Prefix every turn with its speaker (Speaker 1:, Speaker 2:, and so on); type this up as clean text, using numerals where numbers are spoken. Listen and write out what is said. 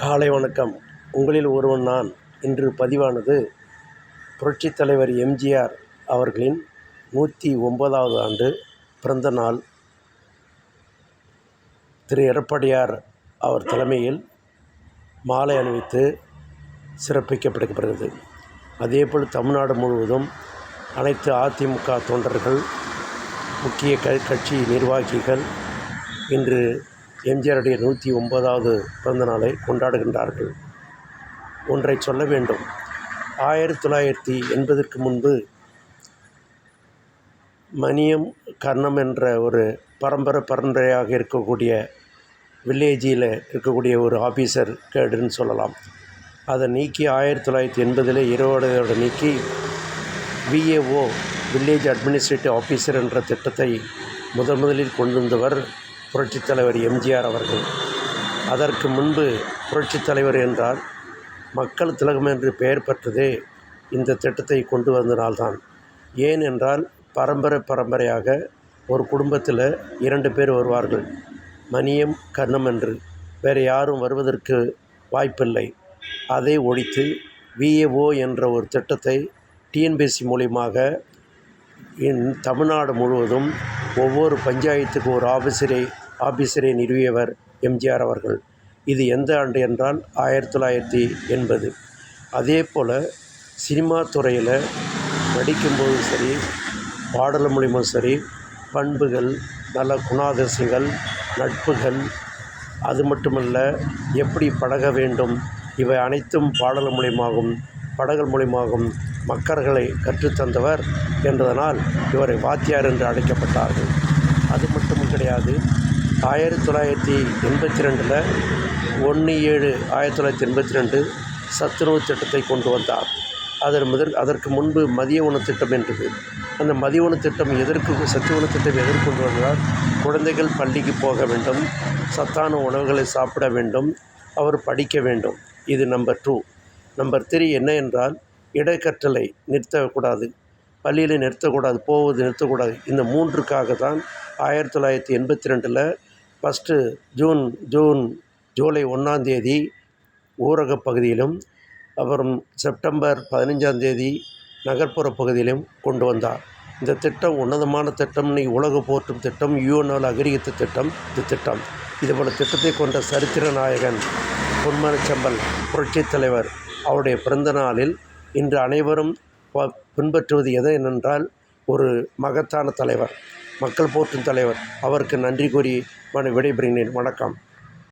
Speaker 1: காலை வணக்கம். உங்களில் ஒருவன் நான். இன்று பதிவானது புரட்சித் தலைவர் எம்ஜிஆர் அவர்களின் 109வது ஆண்டு பிறந்த நாள். திரு எடப்பாடியார் அவர் தலைமையில் மாலை அணிவித்து சிறப்பிக்கப்படுகிறது. அதேபோல் தமிழ்நாடு முழுவதும் அனைத்து அதிமுக தொண்டர்கள், முக்கிய கட்சி நிர்வாகிகள் இன்று எம்ஜிஆருடைய 109வது பிறந்த நாளை கொண்டாடுகின்றார்கள். ஒன்றை சொல்ல வேண்டும். 1980ற்கு முன்பு மணியம் கர்ணம் என்ற ஒரு பரம்பரையாக இருக்கக்கூடிய வில்லேஜில் இருக்கக்கூடிய ஒரு ஆஃபீஸர் கேடுன்னு சொல்லலாம். அதை நீக்கி 1980 20 நீக்கி VAO வில்லேஜ் அட்மினிஸ்ட்ரேட்டிவ் ஆஃபீஸர் என்ற திட்டத்தை முதலில் கொண்டு வந்தவர் புரட்சித் தலைவர் எம்ஜிஆர் அவர்கள். அதற்கு முன்பு புரட்சித் தலைவர் என்றால் மக்கள் திலகம் என்று பெயர் பெற்றதே இந்த திட்டத்தை கொண்டு வந்தனால்தான். ஏன் என்றால் பரம்பரையாக ஒரு குடும்பத்தில் 2 பேர் வருவார்கள், மணியம் கர்ணம் என்று. வேறு யாரும் வருவதற்கு வாய்ப்பில்லை. அதை ஒழித்து VAO என்ற ஒரு திட்டத்தை TNPSC மூலியமாக தமிழ்நாடு முழுவதும் ஒவ்வொரு பஞ்சாயத்துக்கு ஒரு ஆஃபீஸரை நிறுவியவர் எம்ஜிஆர் அவர்கள். இது எந்த ஆண்டு என்றால் 1980. அதே போல் சினிமா துறையில் நடிக்கும்போது சரி, பாடல் மூலியமும் சரி, பண்புகள், நல்ல குணாதிசயங்கள், நட்புகள், அது மட்டுமல்ல எப்படி பழக வேண்டும், இவை அனைத்தும் பாடல் மூலியமாகவும் படங்கள் மூலியமாகவும் மக்கள்களை கற்றுத்தந்தவர் என்பதனால் இவரை வாத்தியார் என்று அழைக்கப்பட்டார்கள். அது மட்டும் கிடையாது. 1982 1/7/1982 சத்துணவு திட்டத்தை கொண்டு வந்தார். அதற்கு முன்பு மதிய உணவு திட்டம் என்றது. அந்த மதிய உணவு திட்டம் சத்து உணவு திட்டம் எதற்கு கொண்டு வந்தால், குழந்தைகள் பள்ளிக்கு போக வேண்டும், சத்தான உணவுகளை சாப்பிட வேண்டும், அவர் படிக்க வேண்டும். இது நம்பர் 2. நம்பர் 3 என்ன என்றால், இடைக்கற்றலை நிறுத்தக்கூடாது, பள்ளியில் போவது நிறுத்தக்கூடாது. இந்த 3க்காக தான் 1982 ஃபஸ்ட்டு ஜூலை 1 ஊரக பகுதியிலும், அப்புறம் செப்டம்பர் 15 நகர்ப்புற பகுதியிலும் கொண்டு வந்தார். இந்த திட்டம் உன்னதமான திட்டம், இன்னைக்கு உலக போற்றும் திட்டம், UNOவால் அங்கீகரித்த திட்டம். இந்த திட்டம் இதுபோல் திட்டத்தை கொண்ட சரித்திர நாயகன் பொன்மனச்செம்மல் புரட்சித் தலைவர் அவருடைய பிறந்த நாளில் இன்று அனைவரும் பின்பற்றுவது என்னென்றால், ஒரு மகத்தான தலைவர், மக்கள் போற்றும் தலைவர். அவருக்கு நன்றி கூறி விடைபெறுகிறேன். வணக்கம்.